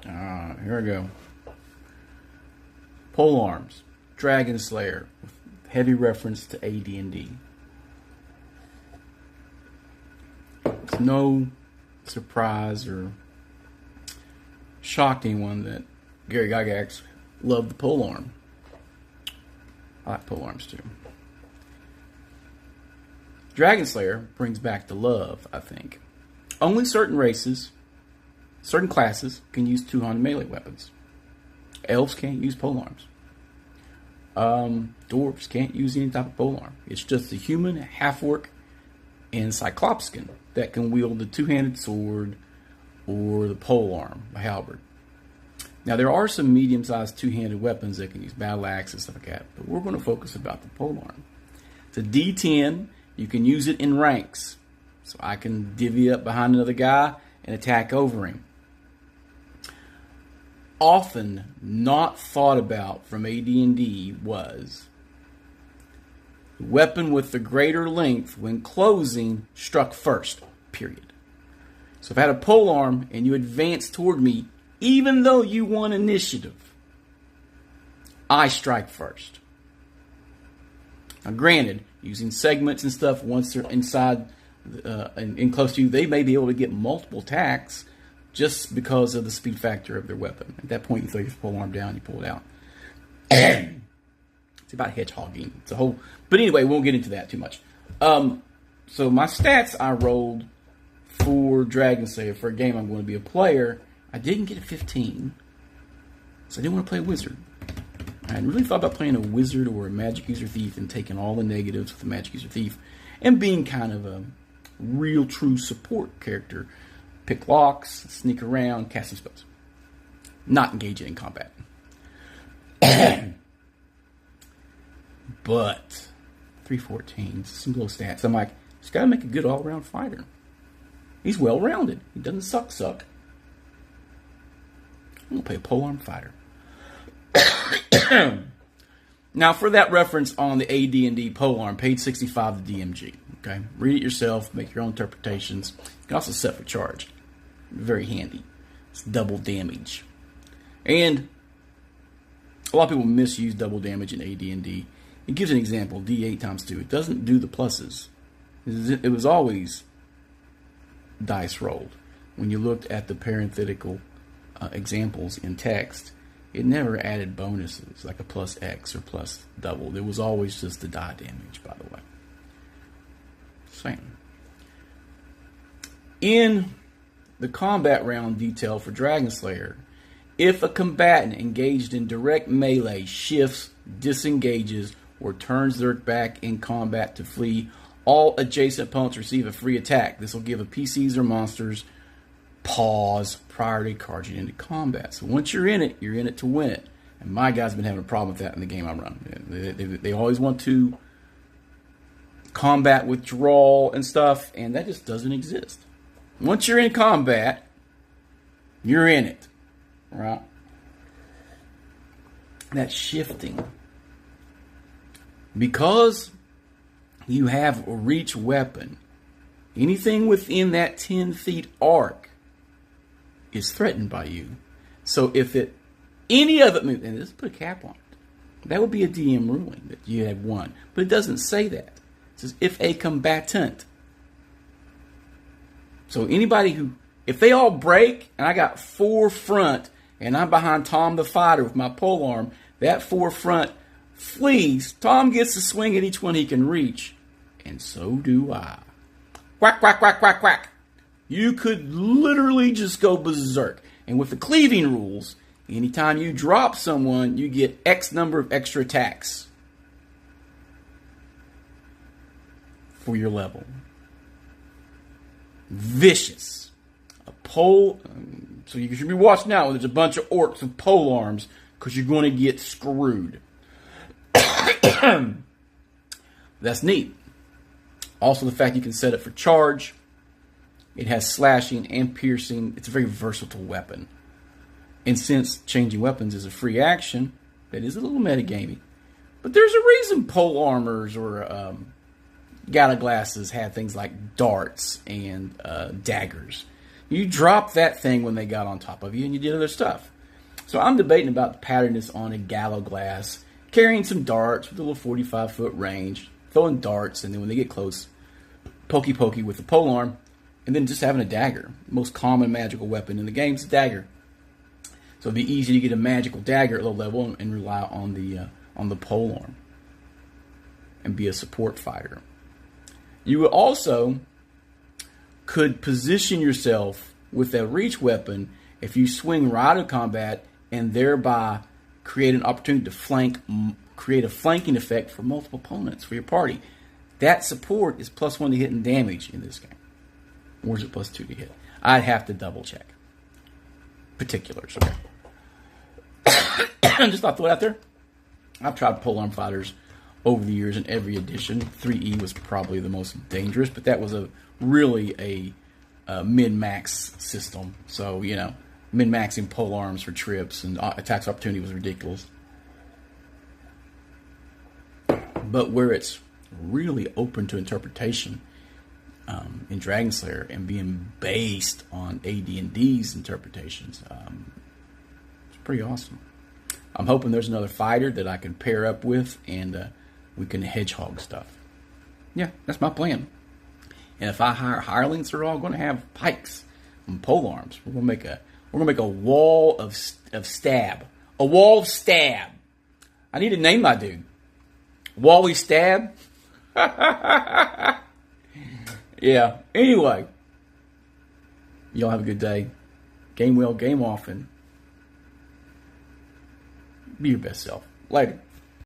Here we go. Pole arms, Dragonslayer, with heavy reference to AD&D. It's no surprise or shock to anyone that Gary Gygax loved the pole arm. I like pole arms too. Dragonslayer brings back the love, I think. Only certain races, certain classes can use two-handed melee weapons. Elves can't use polearms. Dwarves can't use any type of polearm. It's just the human, half-orc, and cyclopskin that can wield the two-handed sword or the polearm, a halberd. Now, there are some medium-sized two-handed weapons that can use battle axe and stuff like that, but we're going to focus about the polearm. It's a D10. You can use it in ranks. So I can divvy up behind another guy and attack over him. Often not thought about from AD&D was the weapon with the greater length when closing struck first, period. So if I had a polearm and you advance toward me, even though you won initiative, I strike first. Now granted, using segments and stuff, once they're inside and close to you, they may be able to get multiple attacks just because of the speed factor of their weapon. At that point, you throw your polearm down, you pull it out. It's about hedgehogging. It's a whole. But anyway, we won't get into that too much. So my stats I rolled for Dragonslayer for a game I'm going to be a player. I didn't get a 15, so I didn't want to play a wizard. I hadn't really thought about playing a wizard or a magic user thief and taking all the negatives with the magic user thief and being kind of a real true support character. Pick locks, sneak around, cast some spells. Not engaging in combat. But 314, some low stats. I'm like, he's got to make a good all-around fighter. He's well-rounded. He doesn't suck. I'm going to play a polearm fighter. Now, for that reference on the AD&D polearm, page 65 of the DMG. Okay, read it yourself, make your own interpretations. You can also set for charge. Very handy. It's double damage. And a lot of people misuse double damage in AD&D. It gives an example, D8 times 2. It doesn't do the pluses. It was always dice rolled. When you looked at the parenthetical examples in text, it never added bonuses like a plus X or plus double. It was always just the die damage, by the way. Same. In the combat round detail for Dragonslayer, if a combatant engaged in direct melee shifts, disengages, or turns their back in combat to flee, all adjacent opponents receive a free attack. This will give a PCs or monsters pause prior to charging into combat. So once you're in it to win it. And my guy's been having a problem with that in the game I run. They always want to combat withdrawal and stuff, and that just doesn't exist. Once you're in combat, you're in it. Right? That shifting. Because you have a reach weapon, anything within that 10 feet arc is threatened by you. So if any other move, and let's put a cap on it, that would be a DM ruling that you had won. But it doesn't say that. It says if a combatant. So anybody if they all break and I got 4 front and I'm behind Tom the Fighter with my polearm, that 4 front flees. Tom gets to swing at each one he can reach. And so do I. Quack, quack, quack, quack, quack. You could literally just go berserk. And with the cleaving rules, anytime you drop someone, you get X number of extra attacks for your level. Vicious. So you should be watching out when there's a bunch of orcs with pole arms because you're going to get screwed. That's neat. Also, the fact you can set it for charge. It has slashing and piercing. It's a very versatile weapon. And since changing weapons is a free action, that is a little metagamey. But there's a reason pole armors or gala glasses had things like darts and daggers. You dropped that thing when they got on top of you, and you did other stuff. So I'm debating about the patterness on a gallo glass, carrying some darts with a little 45-foot range, throwing darts, and then when they get close, pokey with the polearm, and then just having a dagger. The most common magical weapon in the game is a dagger. So it'd be easy to get a magical dagger at low level and rely on the polearm and be a support fighter. You would also could position yourself with that reach weapon if you swing right out of combat and thereby create an opportunity to create a flanking effect for multiple opponents for your party. That support is +1 to hit and damage in this game. Or is it +2 to hit? I'd have to double check. Particulars, okay. Just thought I'd throw it out there. I've tried polearm fighters over the years in every edition. 3E was probably the most dangerous, but that was really a min-max system. So, min-maxing polearms for trips and attacks opportunity was ridiculous. But where it's really open to interpretation in Dragonslayer and being based on AD&D's interpretations, it's pretty awesome. I'm hoping there's another fighter that I can pair up with and we can hedgehog stuff. Yeah, that's my plan. And if I hire hirelings, they're all going to have pikes and polearms. We're going to make a wall of stab. A wall of stab. I need to name my dude. Wally Stab. Yeah. Anyway, y'all have a good day. Game well, game often. Be your best self. Later.